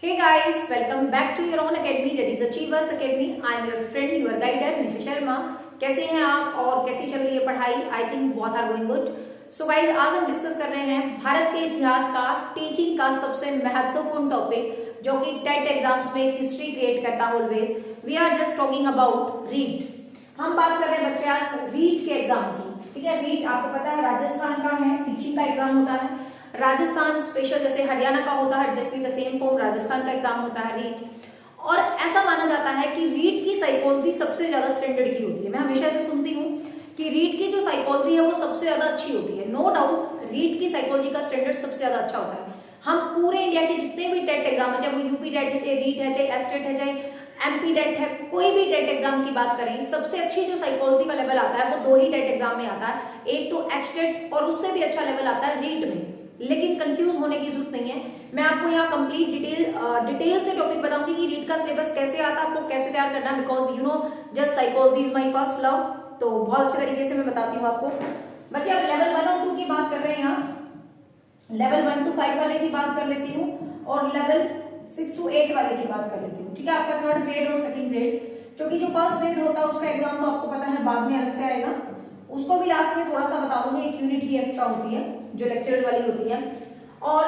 Hey guys, welcome back to your own academy, that is Achievers Academy. I am your friend, your guider, Nisha Sharma. कैसे हैं आप और कैसी चल रही है पढ़ाई? I think both are going good. So guys, आज हम डिस्कस कर रहे हैं भारत के इतिहास का टीचिंग का सबसे महत्वपूर्ण टॉपिक जो कि टेट एग्जाम्स में हिस्ट्री क्रिएट करता है always. We are just talking about REET. हम बात कर रहे हैं बच्चे आज रीट के एग्जाम की. ठीक है, रीट आपको पता है राजस्थान का है, टीचिंग का एग्जाम होता है. राजस्थान स्पेशल जैसे हरियाणा का होता है, exactly the same form Rajasthan का एग्जाम होता है रीट. और ऐसा माना जाता है कि रीट की साइकोलॉजी सबसे ज्यादा स्टैंडर्ड की होती है. मैं हमेशा ऐसे सुनती हूँ कि रीट की जो साइकोलॉजी है वो सबसे ज्यादा अच्छी होती है. नो डाउट रीट की साइकोलॉजी का स्टैंडर्ड सबसे ज्यादा अच्छा होता है. हम पूरे इंडिया के जितने भी टेट एग्जाम है, चाहे वो यूपी टेट है, चाहे रीट है, चाहे एसटेट है, चाहे एमपी टेट है, कोई भी टेट एग्जाम की बात करें, सबसे अच्छी जो साइकोलॉजी का लेवल आता है वो दो ही टेट एग्जाम में आता है. एक तो एचटेट और उससे भी अच्छा लेवल आता है रीट में. लेकिन कंफ्यूज होने की जरूरत नहीं है. मैं आपको यहाँ कंप्लीट डिटेल से टॉपिक बताऊंगी कि रीट का सिलेबस कैसे आता है, आपको कैसे तैयार करना है. Because you know just psychology is my first love, तो बहुत अच्छे तरीके से मैं बताती हूँ आपको. बच्चे अब लेवल 1 और 2 की बात कर रहे हैं. यहाँ लेवल 1 to 5 वाले की बात कर लेती हूँ और लेवल 6 to 8 वाले की बात कर लेती हूँ. ठीक है, आपका थर्ड ग्रेड और सेकंड ग्रेड, क्योंकि जो फर्स्ट ग्रेड होता है उसका एग्जाम तो आपको पता है बाद में अलग से आएगा. उसको भी लास्ट में थोड़ा सा बता दूंगी. एक यूनिट की एक्स्ट्रा होती है जो लेक्चरर वाली होती है. और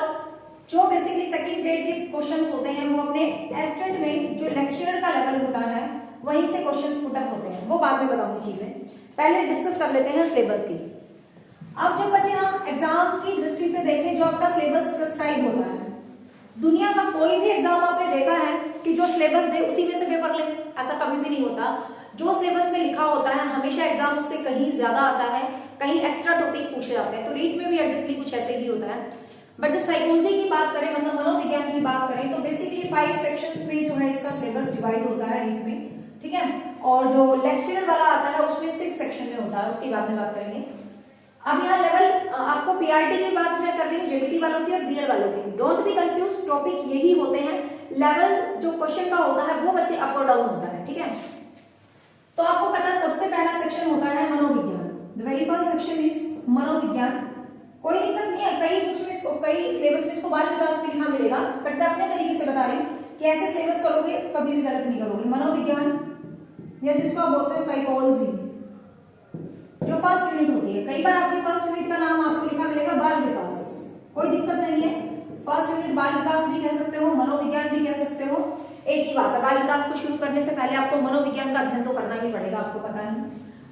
जो बेसिकली सेकंड ग्रेड के क्वेश्चंस होते हैं वो अपने एस्टेट में जो लेक्चरर का लेवल होता है वहीं से क्वेश्चंस पुट अप होते हैं. वो बाद में बताऊंगी चीजें. पहले डिस्कस कर लेते हैं सिलेबस की. अब जब बच्चे हम एग्जाम की दृष्टि से देखें, जो आपका सिलेबस प्रिस्क्राइब होता है, दुनिया का कोई भी एग्जाम आपने देखा है कि जो सिलेबस दे उसी में से पेपर ले? ऐसा कभी भी नहीं होता. जो सिलेबस में लिखा होता है हमेशा एग्जाम उससे कहीं ज्यादा आता है, कहीं एक्स्ट्रा टॉपिक पूछे जाते हैं. तो रीट में भी एग्जैक्टली कुछ ऐसे ही होता है. बट जब साइकोलॉजी की बात करें, मतलब मनोविज्ञान की बात करें, तो बेसिकली 5 सेक्शंस में जो है इसका सिलेबस डिवाइड होता है रीट में. ठीक है, और जो लेक्चरर वाला आता है उसमें 6 सेक्शन में होता है. उसकी बाद में बात करेंगे. अब यहाँ लेवल आपको पीआरटी की बात मैं कर रही हूँ, जेबीटी वालों की और बीएड वालों की. डोंट बी कंफ्यूज, टॉपिक यही होते हैं. लेवल जो क्वेश्चन का होता है वो बच्चे अप और डाउन होता है. ठीक है, तो आपको पता है सबसे पहला सेक्शन होता है मनोविज्ञान. The very first section is मनोविज्ञान. कोई दिक्कत नहीं है, कई बुक्स में इसको, कई सिलेबस में इसको बाल विकास भी लिखा मिलेगा, बट मैं अपने तरीके से बता रही हूँ कि ऐसे सिलेबस करोगे कभी भी गलत नहीं करोगे. मनोविज्ञान या जिसको आप बोलते हैं साइकोलॉजी, जो फर्स्ट यूनिट होती है. कई बार आपके फर्स्ट यूनिट का नाम आपको लिखा मिलेगा बाल विकास. कोई दिक्कत नहीं है, फर्स्ट यूनिट बाल विकास भी कह सकते हो, मनोविज्ञान भी कह सकते हो. एक ही बात है, बाल विकास को शुरू करने से पहले आपको मनोविज्ञान का अध्ययन तो करना ही पड़ेगा, आपको पता है.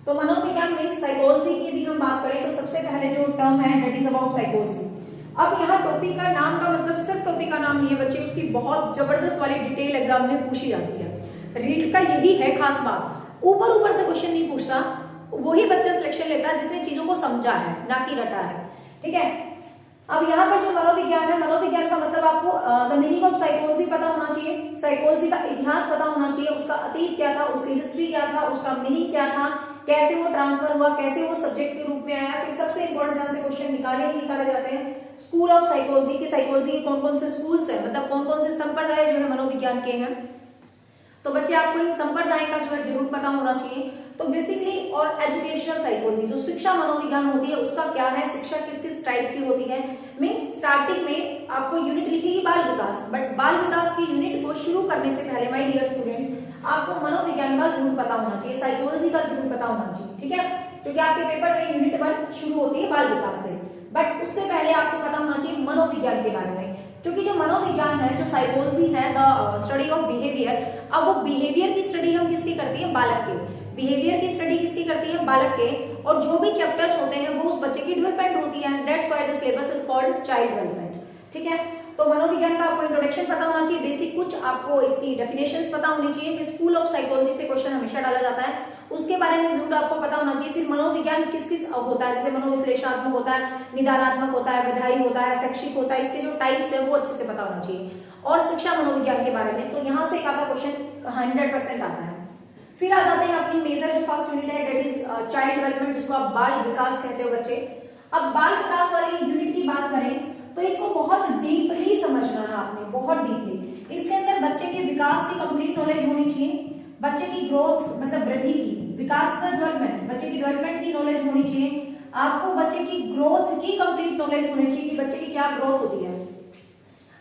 तो मनोविज्ञान में साइकोलॉजी की यदि हम बात करें तो सबसे पहले जो टर्म है दैट इज अबाउट साइकोलॉजी. अब यहाँ टॉपिक का नाम का मतलब सिर्फ टॉपिक का नाम नहीं है बच्चे, उसकी बहुत जबरदस्त वाली डिटेल एग्जाम में पूछी जाती है. रीट का यही है खास बात. ऊपर ऊपर से क्वेश्चन नहीं पूछता, वही बच्चा सिलेक्शन लेता है जिसने चीजों को समझा है, ना कि रटा है. ठीक है, अब यहाँ पर जो मनोविज्ञान है, मनोविज्ञान का मतलब आपको द मीनिंग ऑफ साइकोलॉजी पता होना चाहिए. साइकोलॉजी का इतिहास पता होना चाहिए, उसका अतीत क्या था, उसकी हिस्ट्री क्या था, उसका मीनिंग क्या था, कैसे वो ट्रांसफर हुआ, कैसे वो सब्जेक्ट के रूप में आया. फिर सबसे इंपॉर्टेंट जहां से क्वेश्चन निकाले ही निकाले जाते हैं, स्कूल ऑफ साइकोलॉजी की. साइकोलॉजी के कौन कौन से स्कूल्स है, मतलब कौन कौन से संप्रदाय जो है मनोविज्ञान के हैं. तो बच्चे आपको इन संप्रदाय का जो है जरूर पता होना चाहिए. तो बेसिकली और एजुकेशनल साइकोलॉजी, जो शिक्षा मनोविज्ञान होती है उसका क्या है, शिक्षा किस किस टाइप की होती है. मीन्स स्टार्टिंग में आपको यूनिट लिखेगी बाल विकास, बट बाल विकास की यूनिट को शुरू करने से पहले माय डियर स्टूडेंट्स आपको मनोविज्ञान का जरूर पता होना चाहिए, साइकोलॉजी का जरूर पता होना चाहिए. ठीक है, क्योंकि आपके पेपर में यूनिट 1 शुरू होती है बाल विकास से, बट उससे पहले आपको पता होना चाहिए मनोविज्ञान के बारे में. क्योंकि जो मनोविज्ञान है, जो साइकोलॉजी है, द स्टडी ऑफ बिहेवियर. अब वो बिहेवियर की स्टडी हम किसकी करती है, बालक के. बिहेवियर की स्टडी किसकी करती है, बालक के. और जो भी चैप्टर्स होते हैं वो उस बच्चे की डेवलपमेंट होती है. That's why the syllabus is called child development. ठीक है, तो मनोविज्ञान का आपको इंट्रोडक्शन पता होना चाहिए, बेसिक कुछ आपको इसकी डेफिनेशंस पता होनी चाहिए. स्कूल ऑफ साइकोलॉजी से क्वेश्चन हमेशा डाला जाता है, उसके बारे में जरूर आपको पता होना चाहिए. फिर मनोविज्ञान किस किस होता है, जैसे मनोविश्लेषणात्मक होता है, निदानात्मक होता है, विधायी होता है, शैक्षिक होता है. इसके जो टाइप्स है वो अच्छे से पता होना चाहिए. और शिक्षा मनोविज्ञान के बारे में तो यहाँ से एक आधा क्वेश्चन 100% आता है. फिर आ जाते हैं अपनी मेजर जो फर्स्ट यूनिट है दैट इज चाइल्ड डेवलपमेंट, जिसको आप बाल विकास कहते हो बच्चे. अब बाल विकास वाली यूनिट की बात करें तो इसको बहुत डीपली समझना है आपने, बहुत डीपली. इसके अंदर बच्चे के विकास की कंप्लीट नॉलेज होनी चाहिए, बच्चे की ग्रोथ मतलब वृद्धि की, विकास का डेवलपमेंट, बच्चे की डेवलपमेंट की नॉलेज होनी चाहिए. आपको बच्चे की ग्रोथ की कंप्लीट नॉलेज होनी चाहिए कि बच्चे की क्या ग्रोथ होती है.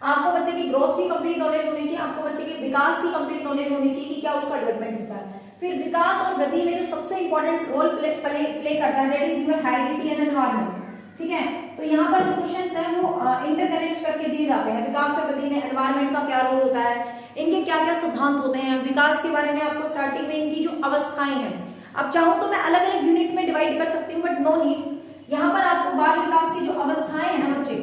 आपको बच्चे की ग्रोथ की कंप्लीट नॉलेज होनी चाहिए, आपको बच्चे के विकास की कंप्लीट नॉलेज होनी चाहिए कि क्या उसका डेवलपमेंट होता है। फिर विकास और वृद्धि में जो सबसे इंपॉर्टेंट रोल प्ले करता है that is your heredity and environment. ठीक है, तो यहाँ पर जो क्वेश्चंस हैं वो इंटरकनेक्ट करके दिए जाते हैं। विकास और वृद्धि में एनवायरनमेंट का क्या रोल होता है, इनके क्या क्या सिद्धांत होते हैं, विकास के बारे में आपको स्टार्टिंग में इनकी जो अवस्थाएं हैं, अब चाहूं तो मैं अलग अलग यूनिट में डिवाइड कर सकती हूँ बट नो नीड। यहाँ पर आपको बाल विकास की जो अवस्थाएं हैं ना बच्चे,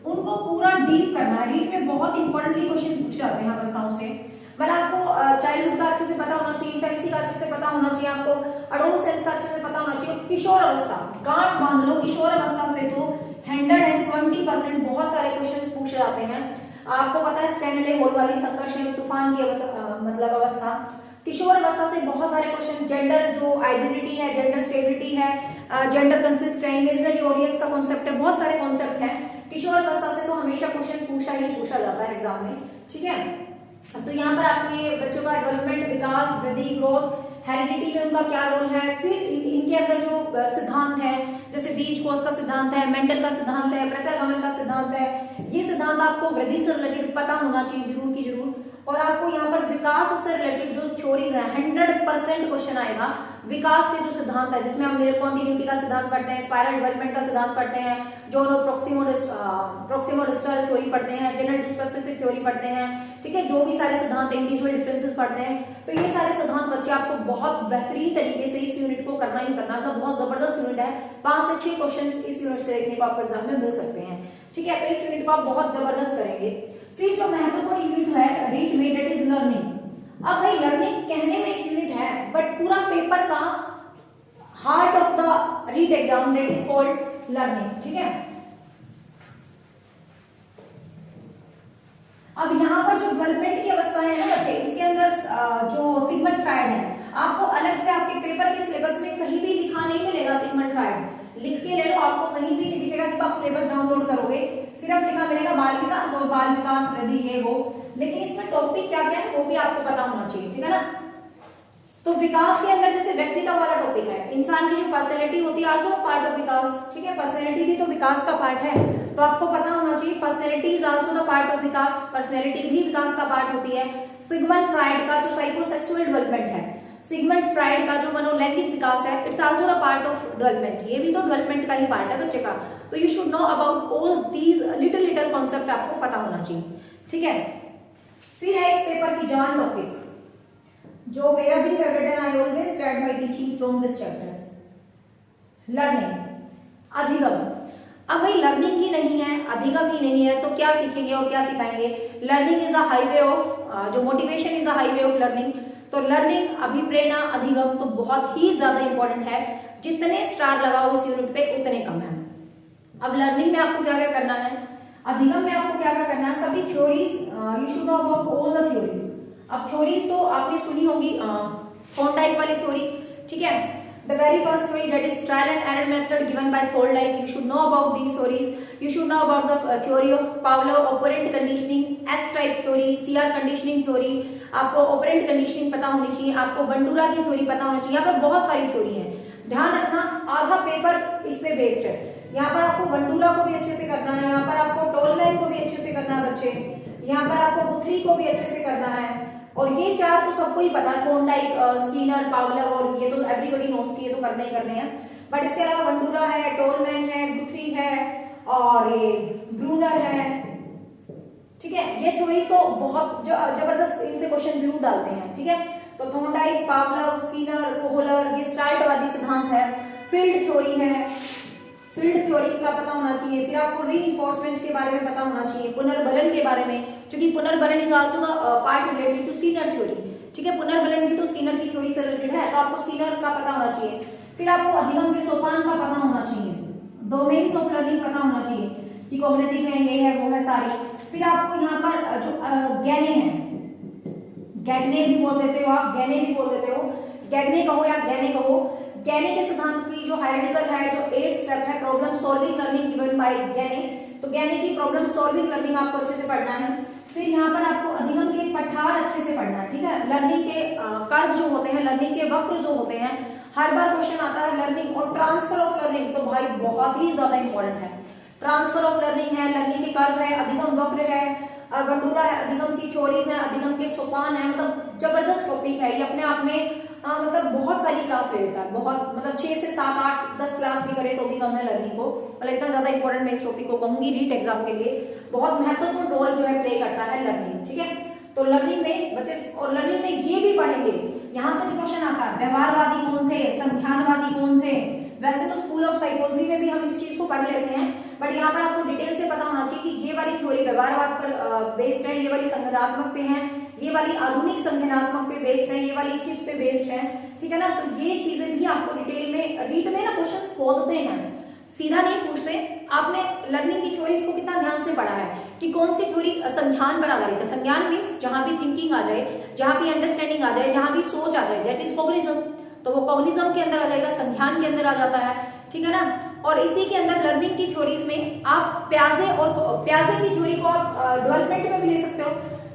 उनको पूरा डीप करना है। रीड में बहुत इंपॉर्टेंटली क्वेश्चन पूछे जाते हैं अवस्थाओं से। मतलब आपको चाइल्डहुड का अच्छे से पता होना चाहिए, इन्फेंसी का अच्छे से पता होना चाहिए, आपको एडोलसेंस का अच्छे से पता होना चाहिए, किशोर अवस्था गांठ बांध लो, किशोर अवस्था से तो 120% बहुत सारे क्वेश्चंस पूछे जाते हैं। आपको पता है स्टैंडर्ड होल वाली संघर्ष तूफान की मतलब अवस्था, किशोर अवस्था से बहुत सारे क्वेश्चन, जेंडर जो आइडेंटिटी है, जेंडर स्टेबिलिटी है, जेंडर कंसिस्ट है, इमेजिनरी ऑडियंस का कॉन्सेप्ट है, बहुत सारे कॉन्सेप्ट हैं। किशोर अवस्था से तो हमेशा क्वेश्चन पूछा जाता है एग्जाम में। ठीक है, तो यहाँ पर आपको ये बच्चों का डेवलपमेंट, विकास, वृद्धि, ग्रोथ, हेरिडिटी में उनका क्या रोल है, फिर इनके अंदर जो सिद्धांत है जैसे बीज कोष का सिद्धांत है, मेंडल का सिद्धांत है, प्रत्यागमन का सिद्धांत है, ये सिद्धांत आपको वृद्धि से रिलेटेड पता होना चाहिए जरूर की जरूर। और आपको यहाँ पर विकास से रिलेटेड जो थ्योरीज है 100% क्वेश्चन आएगा। विकास के जो सिद्धांत है जिसमें हम कॉन्टिन्यूटी का सिद्धांत पढ़ते हैं, स्पाइरल डेवलपमेंट का सिद्धांत पढ़ते हैं, जो प्रोक्सिमोडिस्टल थ्योरी पढ़ते हैं, जेनरल टू स्पेसिफिक थ्योरी पढ़ते हैं। ठीक है, जो भी सारे सिद्धांत इंडिविजुअल डिफरेंसेस पढ़ते हैं, तो ये सारे सिद्धांत बच्चे आपको बहुत बेहतरीन तरीके से इस यूनिट को करना ही करना, मतलब बहुत जबरदस्त यूनिट है। 5 से 6 क्वेश्चन इस यूनिट से देखने को आपको एग्जाम में मिल सकते हैं। ठीक है, तो इस यूनिट को आप बहुत जबरदस्त करेंगे। फिर जो महत्वपूर्ण यूनिट है रीड में दैट इज लर्निंग। अब भाई लर्निंग कहने में एक यूनिट है बट पूरा पेपर का heart of the read exam that is called learning. ठीक है, अब यहाँ पर जो डेवलपमेंट की अवस्थाएं है ना बच्चे, इसके अंदर जो सिगमंड फ्रायड है, आपको अलग से आपके पेपर के सिलेबस में कहीं भी दिखा नहीं मिलेगा। सिगमंड फ्रायड लिख के ले लो, आपको कहीं भी नहीं दिखेगा। जब आप सिलेबस डाउनलोड करोगे सिर्फ लिखा मिलेगा बाल विकास और बाल विकास वृद्धि ये वो, लेकिन इसमें टॉपिक क्या क्या है वो भी आपको पता होना चाहिए। ठीक है ना, तो विकास के अंदर जैसे व्यक्तित्व वाला टॉपिक है, इंसान की जो पर्सनैलिटी होती है आल्सो पार्ट ऑफ विकास। ठीक है, पर्सनैलिटी भी तो विकास का पार्ट है, तो आपको पता होना चाहिए personality is also the part of Vikas, personality भी विकास का पार्ट होती है। सिगमंड फ्रायड का जो साइकोसेक्सुअल डेवलपमेंट है, सिगमंड फ्रायड का जो मनोलैंगिक विकास है, it's also the part of development, ये भी तो डेवलपमेंट का ही पार्ट है बच्चे का। तो you should know about all these little concept, आपको पता होना चाहिए। ठीक है, फिर है इस पेपर की जान टॉपिक जो मेरा भी फेवरेट है, I always start my teaching from this chapter, learning, अधिगम। अब भाई लर्निंग ही नहीं है, अधिगम ही नहीं है, तो क्या सीखेंगे और क्या सिखाएंगे। Learning is the highway of, जो motivation is the highway of learning. तो लर्निंग, अभिप्रेरणा, अधिगम तो बहुत ही ज्यादा इंपॉर्टेंट है। जितने स्टार लगाओ इस यूनिट पे उतने कम है। अब लर्निंग में आपको क्या क्या करना है, अधिगम में आपको क्या क्या करना है, सभी theories you should know about all the theories. अब थ्योरीज तो आपने सुनी होगी, थॉर्नडाइक वाली थ्योरी। ठीक है, the very first theory that is trial and error method given by Thorndike, you should know about these theories. You should know about the theory of Pavlov, operant conditioning, S type theory, CR conditioning theory, आपको operant conditioning पता होनी चाहिए, आपको Bandura की theory पता होनी चाहिए। यहाँ पर बहुत सारी थ्योरी है, ध्यान रखना आधा पेपर इस पे बेस्ड है। यहाँ पर आपको बंडूरा को भी अच्छे से करना है, यहाँ पर आपको टोलमैन को भी अच्छे से करना है बच्चे, यहाँ पर आपको गुथरी को भी अच्छे से करना है। और ये चार तो सबको ही पता है, थॉर्नडाइक, स्कीनर, पावलोव, और ये तो एवरीबॉडी नोट्स की, ये तो करने ही करने हैं। बट इसके अलावा बंडूरा है, टोलमैन है, गुथरी है और ये ब्रूनर है। ठीक है, ये थ्योरीज तो बहुत जबरदस्त इनसे क्वेश्चन जरूर डालते हैं। ठीक है, तो थॉर्नडाइक, पावलोव, स्कीनर, कोहलर, गेस्टाल्टवादी सिद्धांत है, फील्ड थ्योरी है, फील्ड थ्योरी का पता होना चाहिए। फिर आपको रीइंफोर्समेंट के बारे में पता होना चाहिए, पुनर्बलन के बारे में, क्योंकि पुनर्बलन is also the part related to Skinner theory. ठीक है, पुनर्बलन भी तो स्कीनर की थ्योरी से रिलेटेड है, तो आपको स्कीनर का पता होना चाहिए। फिर आपको अधिगम के सोपान का पता होना चाहिए, डोमेन्स ऑफ लर्निंग पता होना चाहिए कि कॉग्निटिव है, ये है, वो है, सारी। फिर आपको यहाँ पर जो गैने हैं, गैगने भी बोल देते हो आप, गैने भी बोल देते हो, गैगने कहो या गैने कहो, गैने के सिद्धांत की जो हायरार्किकल है, जो 8 स्टेप है, problem solving learning given by गैने, तो गैने की प्रॉब्लम सॉल्विंग लर्निंग आपको अच्छे से पढ़ना है। फिर यहाँ पर आपको अधिगम के पठार अच्छे से पढ़ना है। ठीक है, लर्निंग के कर्व जो होते हैं, लर्निंग के वक्र जो होते हैं, हर बार क्वेश्चन आता है लर्निंग और ट्रांसफर ऑफ लर्निंग, तो भाई बहुत ही ज्यादा इंपॉर्टेंट है। ट्रांसफर ऑफ लर्निंग है, लर्निंग के कर्व है, अधिगम वक्र है, गंडूरा है, अधिगम की थ्योरीज है, अधिगम के सोपान है, मतलब जबरदस्त टॉपिक है ये अपने आप में। मतलब बहुत सारी क्लास ले लेता है, बहुत मतलब 6 से 7 8 10 क्लास भी करे तो भी कम है लर्निंग को। मतलब इतना ज्यादा इंपॉर्टेंट मैं इस टॉपिक को कहूंगी रीट एग्जाम के लिए, बहुत महत्वपूर्ण रोल जो है प्ले करता है लर्निंग, ठीक है। तो लर्निंग में बच्चे, और लर्निंग में ये भी पढ़ेंगे, यहाँ से भी क्वेश्चन आता है व्यवहारवादी कौन थे, संख्यानवादी कौन थे। वैसे तो स्कूल ऑफ साइकोलॉजी में भी हम इस चीज को पढ़ लेते हैं, बट यहाँ पर आपको डिटेल से पता होना चाहिए कि ये वाली थ्योरी व्यवहारवाद पर बेस्ड है, ये वाली संज्ञानात्मक पे है, ये वाली आधुनिक संज्ञानात्मक पे बेस्ड है, ये वाली किस पे बेस्ड है, ठीक है ना। तो ये चीजें भी आपको डिटेल में रीड में ना क्वेश्चंस खोदते हैं, सीधा नहीं पूछते। आपने लर्निंग की थ्योरीज को कितना ध्यान से पढ़ा है कि कौन सी थ्योरी संज्ञान पर आधारित है। संज्ञान मीन्स जहां भी थिंकिंग आ जाए, जहां भी अंडरस्टैंडिंग आ जाए, जहां भी सोच आ जाए, दैट इज कॉग्निज्म। तो वो कॉग्निज्म के अंदर आ जाएगा, संज्ञान के अंदर आ जाता है, ठीक है ना। और इसी के अंदर लर्निंग की थ्योरीज में आप प्याजे की थ्योरी को आप डेवलपमेंट में भी ले सकते हो।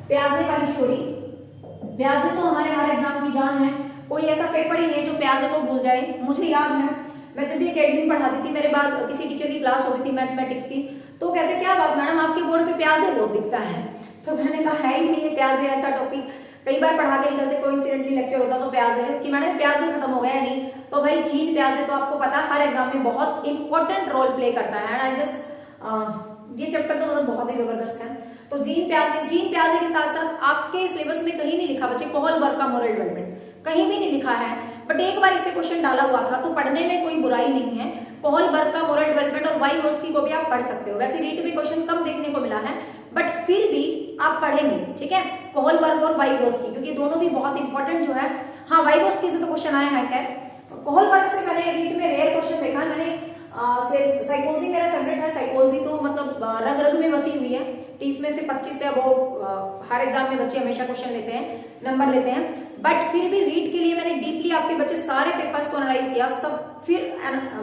प्याजे वाली थ्योरी, प्याजे तो हमारे हर एग्जाम की जान है, कोई ऐसा पेपर ही नहीं है जो प्याजे को भूल जाए। मुझे याद है मैं जब भी अकेडमी में पढ़ाती थी, मेरे बाद किसी टीचर की क्लास होती थी मैथमेटिक्स की, तो कहते क्या बात मैडम आपके बोर्ड पे प्याजे बहुत दिखता है। तो मैंने कहा है ही नहीं है प्याजे ऐसा टॉपिक, कई बार पढ़ा के निकलते, कोइंसिडेंटली लेक्चर होता तो प्याजे कि मैडम प्याजे खत्म हो गया नहीं। तो भाई जीन प्याजे तो आपको पता हर एग्जाम में बहुत इंपॉर्टेंट रोल प्ले करता है। एंड आई जस्ट ये चैप्टर तो मतलब बहुत ही जबरदस्त है। तो जीन प्याजे के साथ साथ आपके सिलेबस में कहीं नहीं लिखा बच्चे कोहलबर्ग का मोरल डेवलपमेंट, कहीं भी नहीं लिखा है, बट एक बार इससे क्वेश्चन डाला हुआ था, तो पढ़ने में कोई बुराई नहीं है। कोहलबर्ग का मोरल डेवलपमेंट और वाइगोत्स्की को भी आप पढ़ सकते हो। वैसे रीट में क्वेश्चन कम देखने को मिला है, बट फिर भी आप पढ़ेंगे, ठीक है, कोहलबर्ग और वाइगोत्स्की, क्योंकि दोनों भी बहुत इंपॉर्टेंट जो है। हाँ, वाइगोत्स्की से तो क्वेश्चन आया है, खैर कोहलबर्ग से मैंने रीट में रेयर क्वेश्चन देखा है। मैंने साइकोलॉजी मेरा फेवरेट है, साइकोलॉजी तो मतलब रग रग में बसी हुई है। 30 में से 25 से वो हर एग्जाम में बच्चे हमेशा क्वेश्चन लेते हैं, नंबर लेते हैं, बट फिर भी रीट के लिए मैंने डीपली आपके बच्चे सारे पेपर्स को एनालाइज किया, सब फिर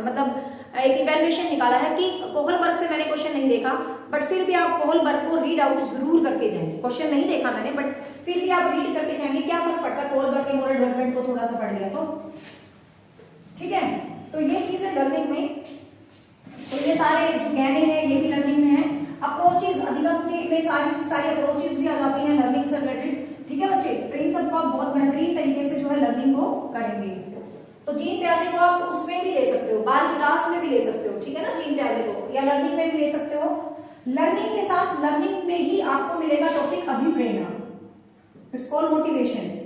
मतलब एक इवैल्यूएशन निकाला है कि कोहलबर्ग से मैंने क्वेश्चन नहीं देखा, बट फिर भी आप कोहलबर्ग को रीड आउट जरूर करके जाएंगे। क्वेश्चन नहीं देखा मैंने, बट फिर भी आप रीड करके जाएंगे, क्या फर्क पड़ता है कोहलबर्ग के मोरल डेवलपमेंट को थोड़ा सा पढ़ लिया तो, ठीक है। तो ये चीज है लर्निंग में। तो ये सारे जो कहने हैं ये भी लर्निंग में है। अप्रोचेज अधिगम के में सारी अप्रोचेज भी आ जाती हैं लर्निंग से रिलेटेड, ठीक है बच्चे। तो इन सबको आप बहुत बेहतरीन तरीके से जो है लर्निंग को करेंगे। तो जीन प्याजे को आप उसमें भी ले सकते हो, बाल विकास में भी ले सकते हो, ठीक है ना, जीन प्याजे को, या लर्निंग में भी ले सकते हो। लर्निंग के साथ लर्निंग में ही आपको मिलेगा टॉपिक अभिप्रेरणा, इट्स कॉल्ड मोटिवेशन,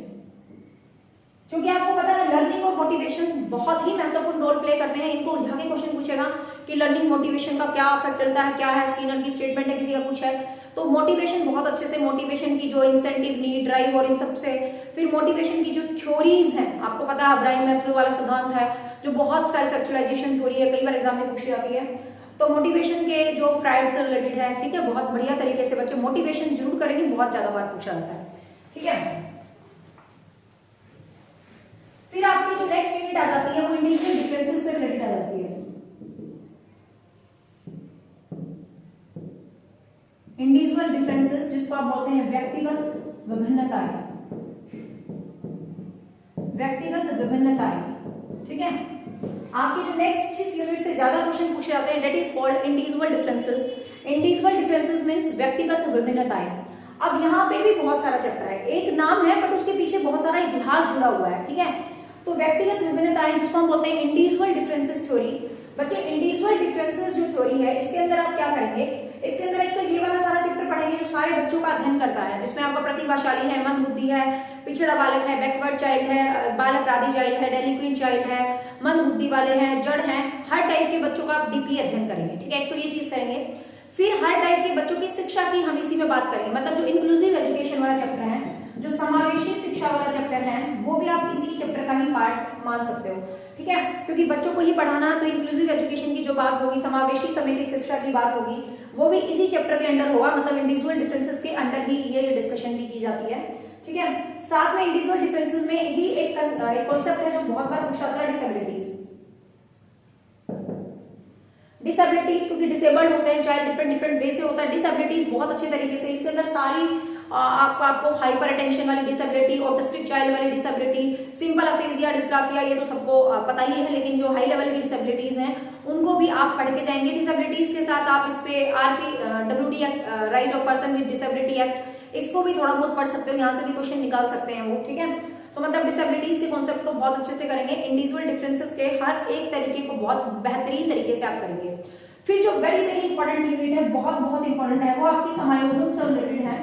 क्योंकि आपको पता है लर्निंग और मोटिवेशन बहुत ही महत्वपूर्ण रोल प्ले करते हैं। इनको उलझा के क्वेश्चन पूछेगा कि लर्निंग मोटिवेशन का क्या इफेक्ट डलता है, क्या है, स्किनर की स्टेटमेंट है, किसी का पूछा है तो मोटिवेशन बहुत अच्छे से, मोटिवेशन की जो इंसेंटिव, नीड, ड्राइव और इन सब से, फिर मोटिवेशन की जो थ्योरीज हैं, आपको पता है अब्राहम मैस्लो वाला सिद्धांत है जो बहुत सेल्फ एक्चुअलाइजेशन थ्योरी है, कई बार एग्जाम में पूछी जाती है। तो मोटिवेशन के जो फ्राइड से रिलेटेड है, ठीक है, बहुत बढ़िया तरीके से बच्चे मोटिवेशन जरूर करेंगे, बहुत ज्यादा बार पूछा जाता है, ठीक है। फिर आपकी जो नेक्स्ट यूनिट आ जाती है वो इंडिविजुअल डिफरेंसेस से रिलेटेड आ जाती है। इंडिविजुअल डिफरेंसेस जिसको आप बोलते हैं व्यक्तिगत विभिन्नताएं, व्यक्तिगत विभिन्नताएं, ठीक है। आपकी जो नेक्स्ट जिस यूनिट से ज्यादा क्वेश्चन पूछे जाते हैं that is called individual differences. Individual differences means व्यक्तिगत विभिन्नताएं। अब यहाँ पे भी बहुत सारा चैप्टर है, एक नाम है बट उसके पीछे बहुत सारा इतिहास जुड़ा हुआ है, ठीक है। तो व्यक्तिगत विभिन्नताएं जिसको हम बोलते हैं इंडिविजुअल डिफरेंसेस थ्योरी। बच्चे इंडिविजुअल डिफरेंसेस जो थ्योरी है इसके अंदर आप क्या करेंगे, इसके अंदर एक तो ये वाला सारा चैप्टर पढ़ेंगे जो सारे बच्चों का अध्ययन करता है, जिसमें आपका प्रतिभाशाली है, मंद बुद्धि है, पिछड़ा बालक है, बैकवर्ड चाइल्ड है, बाल अपराधी चाइल्ड है, डेलिक्वेंट चाइल्ड है, मंद बुद्धि वाले हैं, जड़ हैं, हर टाइप के बच्चों का आप डीपली अध्ययन करेंगे, ठीक है। एक तो ये चीज करेंगे। फिर हर टाइप के बच्चों की शिक्षा की हम इसी में बात करेंगे, मतलब जो इंक्लूसिव एजुकेशन वाला चैप्टर है, जो समावेशी शिक्षा वाला चैप्टर है, वो भी आप इसी चैप्टर का ही पार्ट मान सकते हो, ठीक है। क्योंकि बच्चों को ही पढ़ाना है तो इंक्लूसिव एजुकेशन की जो बात होगी, समावेशी समेकित शिक्षा की बात होगी, वो भी इसी चैप्टर के अंडर होगा, मतलब इंडिविजुअल डिफरेंसेस के अंडर ही ये डिस्कशन भी की जाती है, ठीक है। साथ में इंडिविजुअल डिफरेंसेस में ही एक कॉन्सेप्ट है जो बहुत बार पूछा जाता है, डिसेबिलिटीज। डिसेबिलिटीज क्योंकि डिसेबल्ड होते हैं चाइल्ड, डिफरेंट वे से होता है। डिसेबिलिटीज बहुत अच्छे तरीके से इसके अंदर सारी आपको हाइपर अटेंशन वाली डिसेबिलिटी, ऑटिस्टिक चाइल्ड वाली डिसेबिलिटी, सिंपल अफेजिया, डिस्ग्राफिया, ये तो सबको पता ही है, लेकिन जो हाई लेवल की डिसेबिलिटीज हैं उनको भी आप पढ़ के जाएंगे। डिसेबिलिटीज के साथ आप इस पे RPWD act, right of person with disability act, इसको भी थोड़ा बहुत पढ़ सकते हो, यहाँ से भी क्वेश्चन निकाल सकते हैं वो, ठीक है। तो मतलब डिसेबिलिटीज के कॉन्सेप्ट को बहुत अच्छे से करेंगे, इंडिविजुअल डिफरेंसेस के हर एक तरीके को बहुत बेहतरीन तरीके से आप करेंगे। फिर जो वेरी वेरी इंपॉर्टेंट यूनिट है, बहुत बहुत इंपॉर्टेंट है, वो आपकी समायोजन से रिलेटेड है,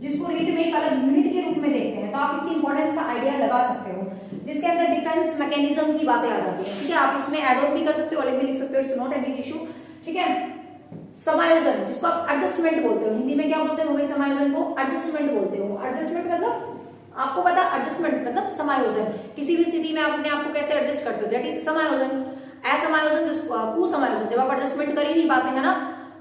जिसको रीट में एक अलग यूनिट के रूप में देखते हैं, तो आप इसकी इंपॉर्टेंस का आइडिया लगा सकते हो, जिसके अंदर डिफेंस मैकेनिज्म की बातें आ जाती है, ठीक है। आप इसमें एड ऑन भी कर सकते हो, अलग भी लिख सकते हो, it's not a big issue, ठीक है। समायोजन, जिसको आप एडजस्टमेंट बोलते हो, हिंदी में क्या बोलते हो, समायोजन को एडजस्टमेंट बोलते हो। एडजस्टमेंट मतलब आपको पता, एडजस्टमेंट मतलब समायोजन, किसी भी स्थिति में आप अपने आप को कैसे एडजस्ट करते हो, दैट इज समायोजन। असमायोजन, कुसमायोजन, जब आप एडजस्टमेंट कर ही नहीं पाते हैं ना,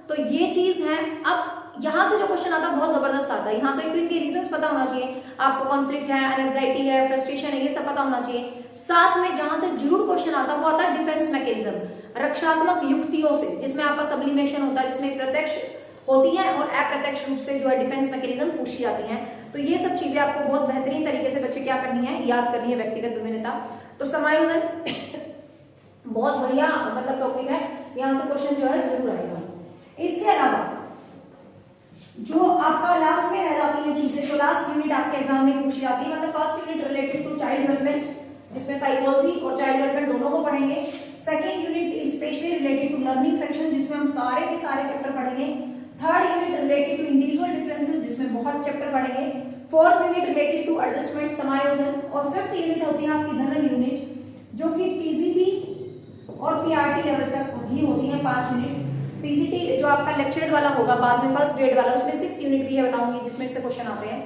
तो ये चीज है। अब यहां से जो क्वेश्चन आता है बहुत जबरदस्त आता है, यहाँ तो इनके रीजंस पता होना चाहिए आपको, कॉन्फ्लिक्ट है, एंजाइटी है, फ्रस्ट्रेशन है, ये सब पता होना चाहिए। साथ में जहां से जरूर क्वेश्चन आता है वो आता है डिफेंस मैकेनिज्म, रक्षात्मक युक्तियों से, जिसमें आपका सब्लिमेशन होता है, जिसमें प्रत्यक्ष होती है और अप्रत्यक्ष रूप से जो है डिफेंस मैकेनिज्म पूछी जाती हैं। तो ये सब चीजें आपको बहुत बेहतरीन तरीके से बच्चे क्या करनी है, याद करनी है, व्यक्तिगत विभिन्नता। तो समायोजन बहुत बढ़िया मतलब टॉपिक है, यहाँ से क्वेश्चन जो है जरूर आएगा। इसके अलावा जो आपका लास्ट में रह जाती है चीजें, जो लास्ट यूनिट आपके एग्जाम में पूछी जाती है, मतलब first unit related to child development, जिसमें साइकोलॉजी और चाइल्ड डेवलपमेंट दोनों को पढ़ेंगे। Second unit specially related to learning section, जिसमें हम सारे के सारे चैप्टर पढ़ेंगे। Third unit related to individual differences, जिसमें बहुत चैप्टर पढ़ेंगे। Fourth unit related to adjustment, समायोजन, और फिफ्थ यूनिट होती है आपकी जनरल यूनिट, जो कि TGT और PRT लेवल तक ही होती है, 5 यूनिट। TGT जो आपका लेक्चर्ड वाला होगा बाद में, फर्स्ट ग्रेड वाला, उसमें 6 यूनिट भी है बताऊंगी, जिसमें से क्वेश्चन आते हैं।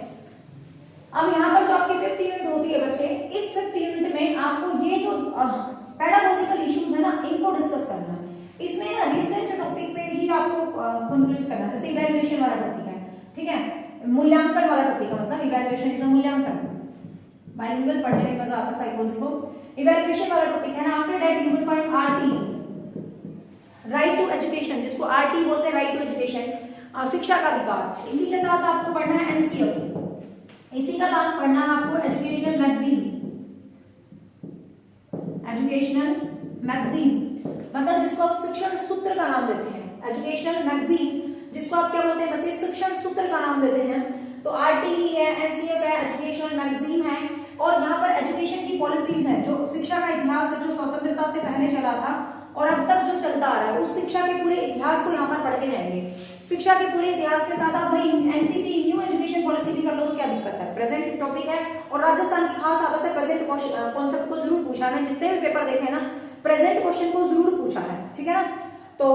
अब यहाँ पर जो आपकी 5th यूनिट होती है बच्चे, इस 5th यूनिट में आपको ये जो पेडागोजिकल इश्यूज है ना, इनको डिस्कस करना है। इसमें ना रिसर्च टॉपिक पे ही आपको कंक्लूड करना है, जैसे इवैल्यूएशन वाला टॉपिक है, ठीक है, मूल्यांकन वाला टॉपिक है, मतलब इवैल्यूएशन इज मूल्यांकन, बाइलिंगुअल पढ़ने में मजा आता है साइकोलॉजी को। इवैल्यूएशन वाला टॉपिक है ना, after that you will find RT, right to education, जिसको RT बोलते हैं, राइट टू एजुकेशन, शिक्षा का अधिकार। इसी के साथ आपको पढ़ना है NCF, इसी का लास्ट पढ़ना है आपको एजुकेशनल मैगजीन, एजुकेशनल मैगजीन मतलब जिसको आप शिक्षण सूत्र का नाम देते हैं, एजुकेशनल मैगजीन जिसको आप क्या बोलते हैं बच्चे, शिक्षण सूत्र का नाम देते हैं। तो RT है, NCF है, एजुकेशनल मैगजीन है, और यहाँ पर एजुकेशन की पॉलिसीज हैं, जो शिक्षा का इतिहास है, जो स्वतंत्रता से पहले चला था और अब तक जो चलता आ रहा है, उस शिक्षा के पूरे इतिहास को यहाँ पर पढ़ के जाएंगे। शिक्षा के पूरे इतिहास के साथ आप भाई NCP न्यू एजुकेशन पॉलिसी भी कर लो तो क्या दिक्कत है, प्रेजेंट टॉपिक है। और राजस्थान की खास आदत है, प्रेजेंट कॉन्सेप्ट को जरूर पूछा है, जितने भी पेपर देखे ना प्रेजेंट क्वेश्चन को जरूर पूछा है, ठीक है ना। तो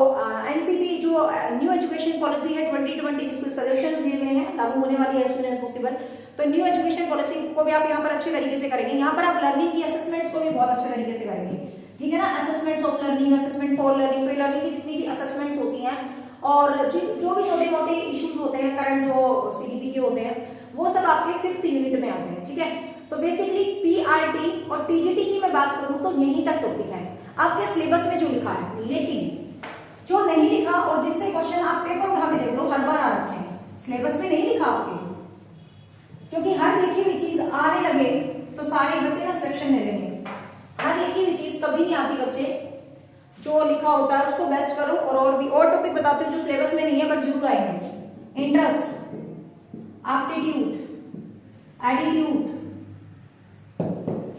NCP जो न्यू एजुकेशन पॉलिसी है 2020, जिसको सजेशंस दिए गए हैं, लागू होने वाली है एज सून एज पॉसिबल। तो न्यू एजुकेशन पॉलिसी को भी आप यहाँ पर अच्छे तरीके से करेंगे। यहाँ पर आप लर्निंग की असेसमेंट्स को भी बहुत अच्छे तरीके से करेंगे, ठीक है ना, assessments of learning, assessment for learning. तो लर्निंग की जितनी भी असेसमेंट्स होती हैं और जो भी छोटे मोटे इश्यूज होते हैं करंट जो CDP के होते हैं, वो सब आपके 5th यूनिट में आते हैं, ठीक है। तो बेसिकली PRT और TGT की मैं बात करूं तो यहीं तक टॉपिक है आपके सिलेबस में जो लिखा है, लेकिन जो नहीं लिखा और जिससे क्वेश्चन आप पेपर उठा के देख लो हर बार आ रखे हैं, सिलेबस में नहीं लिखा आपके, क्योंकि हर लिखी हुई चीज आने लगे तो सारे बच्चे ना सिलेक्शन ले लेंगे। हर लिखी हुई चीज कभी नहीं आती बच्चे, जो लिखा होता है उसको बेस्ट करो। और भी और टॉपिक बताते हो जो सिलेबस में नहीं है बट जरूर आएंगे, इंटरेस्ट, एप्टीट्यूड, एटीट्यूड,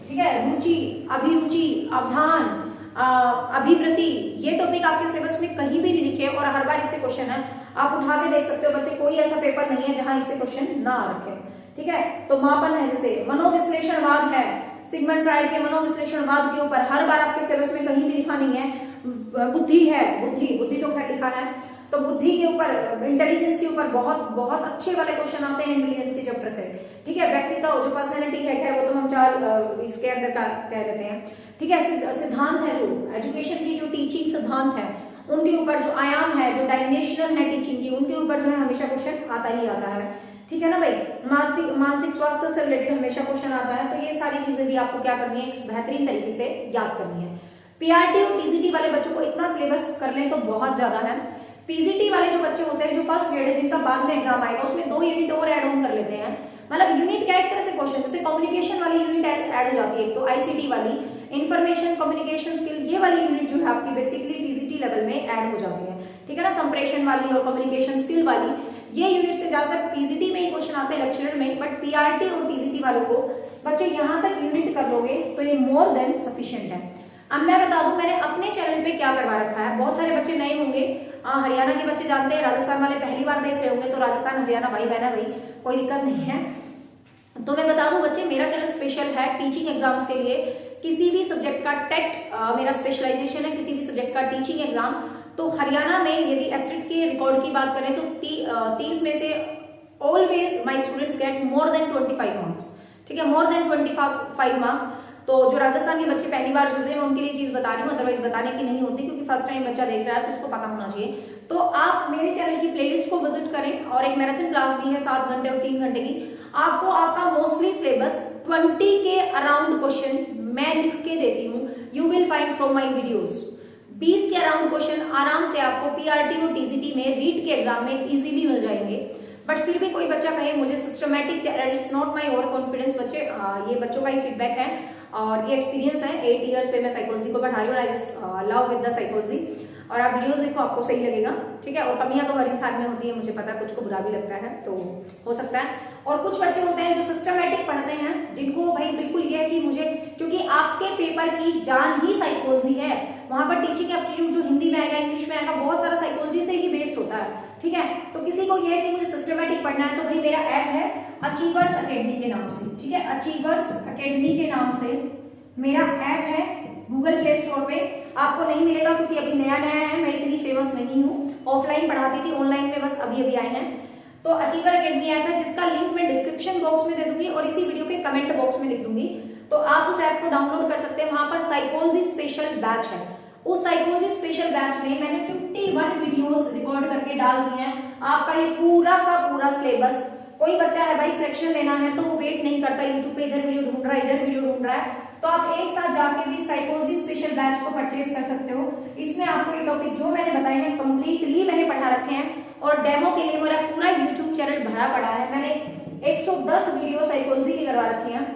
ठीक है, रुचि, अभिरुचि, अवधान, अभिवृत्ति, ये टॉपिक आपके सिलेबस में कहीं भी नहीं लिखे और हर बार इससे क्वेश्चन है, आप उठा के देख सकते हो बच्चे। कोई ऐसा पेपर नहीं है जहां इससे क्वेश्चन ना आ रखे, ठीक है। तो मापन है, जैसे मनोविश्लेषणवाद है, सिगमंड फ्राइड के मनोविश्लेषणवाद के ऊपर हर बार आपके सिलेबस में कहीं भी लिखा नहीं है। बुद्धि है, बुद्धि तो खैर लिखा है, तो बुद्धि के ऊपर, इंटेलिजेंस के ऊपर बहुत बहुत अच्छे वाले क्वेश्चन आते हैं इंटेलिजेंस के चैप्टर से, ठीक है। व्यक्तित्व जो पर्सनैलिटी है, खैर वो तो हम 4 इसके अंदर कह लेते हैं, ठीक है। सिद्धांत है, जो एजुकेशन की जो टीचिंग सिद्धांत है उनके ऊपर, जो आयाम है, जो डायमेंशनल है टीचिंग की, उनके ऊपर जो है हमेशा क्वेश्चन आता ही आता है, ठीक है ना भाई। मानसिक स्वास्थ्य से रिलेटेड हमेशा क्वेश्चन आता है। तो ये सारी चीजें भी आपको क्या करनी है, एक बेहतरीन तरीके से याद करनी है। PRT और TGT वाले बच्चों को इतना सिलेबस कर लें तो बहुत ज्यादा है। पीजीटी वाले जो बच्चे होते हैं जो फर्स्ट ग्रेड है, जिनका बाद में एग्जाम आएगा, उसमें 2 यूनिट और ऐड ऑन कर लेते हैं। मतलब यूनिट क्या, एक तरह से क्वेश्चन, जैसे कम्युनिकेशन वाली यूनिट ऐड हो जाती है, तो आईसीटी वाली, इंफॉर्मेशन कम्युनिकेशन स्किल, ये वाली यूनिट जो है आपकी बेसिकली पीजीटी लेवल में ऐड हो जाती है, ठीक है ना। संप्रेषण वाली और कम्युनिकेशन स्किल वाली, ये यूनिट से ज्यादातर पीजीटी में ही क्वेश्चन आते हैं लेक्चरर में, बट पीआरटी और टीजीटी वालों को बच्चे यहाँ तक यूनिट कर लोगे तो ये मोर देन सफिशिएंट है। अब मैं बता दूं मैंने अपने चैनल पे क्या करवा रखा है। बहुत सारे बच्चे नए होंगे, हरियाणा के बच्चे जानते हैं, राजस्थान वाले पहली बार देख रहे होंगे, तो राजस्थान हरियाणा भाई बहना भाई कोई दिक्कत नहीं है। तो मैं बता दूं बच्चे, मेरा चैनल स्पेशल है टीचिंग एग्जाम्स के लिए। किसी भी सब्जेक्ट का टेट मेरा स्पेशलाइजेशन है, किसी भी सब्जेक्ट का टीचिंग एग्जाम। तो हरियाणा में यदि एसटेट के रिकॉर्ड की बात करें तो 30 में से always my students get more than 25 marks, ठीक है, मोर देन 25 मार्क्स। तो जो राजस्थान के बच्चे पहली बार जुड़ रहे हैं मैं उनके लिए चीज बता रही हूँ, अदरवाइज बताने की नहीं होती, क्योंकि फर्स्ट टाइम बच्चा देख रहा है तो उसको पता होना चाहिए। तो आप मेरे चैनल की प्लेलिस्ट को विजिट करें, और एक मैराथन क्लास भी है 7 घंटे और 3 घंटे की। आपको आपका मोस्टली सिलेबस 20 के अराउंड क्वेश्चन मैं लिख के देती हूँ, you will find from my videos. 20 के अराउंड क्वेश्चन आराम से आपको पीआरटी और टीजीटी में रीट के एग्जाम में इजीली मिल जाएंगे। बट फिर भी कोई बच्चा कहे मुझे systematic, it's not my over confidence बच्चे, ये बच्चों का ही फीडबैक है और ये एक्सपीरियंस है। 8 ईयर से मैं साइकोलॉजी को पढ़ा रही हूँ, I just love with the psychology. और आप वीडियोस देखो, आपको सही लगेगा, ठीक है। और कमियां तो हर इंसान में होती है, मुझे पता है, कुछ को बुरा भी लगता है, तो हो सकता है। और कुछ बच्चे होते हैं जो सिस्टमैटिक पढ़ते हैं, जिनको भाई बिल्कुल ये है कि मुझे, क्योंकि आपके पेपर की जान ही साइकोलॉजी है, वहां पर टीचिंग एप्टीट्यूड जो हिंदी में आएगा, इंग्लिश में आएगा, बहुत सारा साइकोलॉजी से ही बेस्ड होता है, ठीक है। तो किसी को ये है कि मुझे सिस्टमैटिक पढ़ना है, तो भाई मेरा ऐप है अचीवर्स अकेडमी के नाम से, ठीक है, अचीवर्स अकेडमी के नाम से मेरा ऐप है गूगल प्ले स्टोर पे। आपको नहीं मिलेगा क्योंकि अभी नया नया है, मैं इतनी फेमस नहीं हूँ, ऑफलाइन पढ़ाती थी, ऑनलाइन में बस अभी अभी आए हैं। तो अचीवर अकेडमी ऐप है, जिसका लिंक मैं डिस्क्रिप्शन बॉक्स में दे दूंगी और इसी वीडियो के कमेंट बॉक्स में लिख दूंगी, तो आप उस ऐप को डाउनलोड कर सकते हैं। वहां पर साइकोलॉजी स्पेशल बैच है, उस साइकोलॉजी स्पेशल बैच में मैंने 51 वीडियोस रिकॉर्ड करके डाल दिए हैं। आपका ये पूरा का पूरा सिलेबस, कोई बच्चा है भाई सिलेक्शन लेना है तो वो वेट नहीं करता यूट्यूब पे, इधर वीडियो ढूंढ रहा है, इधर वीडियो ढूंढ रहा है, तो आप एक साथ जाके भी साइकोलॉजी स्पेशल बैच को परचेज कर सकते हो। इसमें आपको ये टॉपिक जो मैंने बताए हैं कंप्लीटली मैंने पढ़ा रखे हैं, और डेमो के लिए मेरा पूरा यूट्यूब चैनल भरा पड़ा है। मैंने 110 वीडियो साइकोलॉजी की करवा रखी हैं,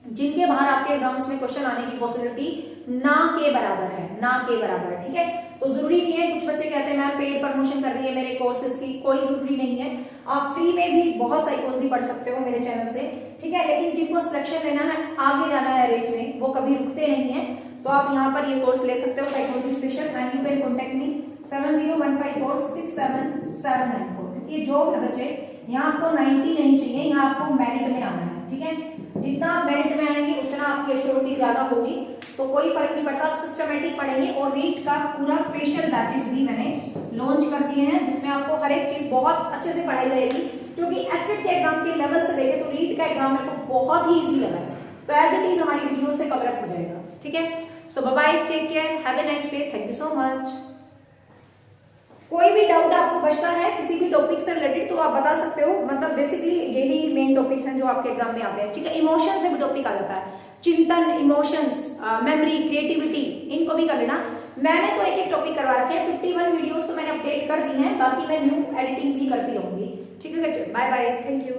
जिनके बाहर आपके एग्जाम्स में क्वेश्चन आने की पॉसिबिलिटी ना के बराबर है, ना के बराबर, ठीक है। तो जरूरी नहीं है, कुछ बच्चे कहते हैं मैम पेड प्रमोशन कर रही है मेरे कोर्सेज की, कोई जरूरी नहीं है, आप फ्री में भी बहुत साइकोलॉजी पढ़ सकते हो मेरे चैनल से, ठीक है। लेकिन जिनको सिलेक्शन लेना है, आगे जाना है रेस में, वो कभी रुकते नहीं है, तो आप यहाँ पर ये कोर्स ले सकते हो psychology special, and you can contact me 7015467794। क्योंकि ये जॉब है बच्चे, यहाँ आपको 90 नहीं चाहिए, यहाँ आपको मेरिट में आना है, ठीक है। जितना आप मेरिट में आएंगे उतना आपकी एश्योरिटी ज्यादा होगी, तो कोई फर्क नहीं पड़ता, आप सिस्टमेटिक पढ़ेंगे। और रीट का पूरा स्पेशल बैचेस भी मैंने लॉन्च कर दिए हैं, जिसमें आपको हर एक चीज बहुत अच्छे से पढ़ाई जाएगी। क्योंकि एसटेट के एग्जाम के लेवल से देखें तो रीट का एग्जाम मेरे को बहुत ही इजी लगा है, तो एज इट इज हमारी वीडियो से कवर अप हो जाएगा, ठीक है। So bye bye, take care, have a nice day, thank you so much. कोई भी डाउट आपको बचता है किसी भी टॉपिक से रिलेटेड तो आप बता सकते हो, मतलब बेसिकली यही मेन टॉपिक्स हैं जो आपके एग्जाम में आते हैं, ठीक है। इमोशन से भी टॉपिक आ जाता है, चिंतन, इमोशंस, मेमोरी, क्रिएटिविटी, इनको भी कर लेना। मैंने तो एक एक टॉपिक करवा रखे हैं, 51 वीडियोस तो मैंने अपडेट कर दी हैं, बाकी मैं न्यू एडिटिंग भी करती रहूंगी, ठीक है। Bye bye, thank you.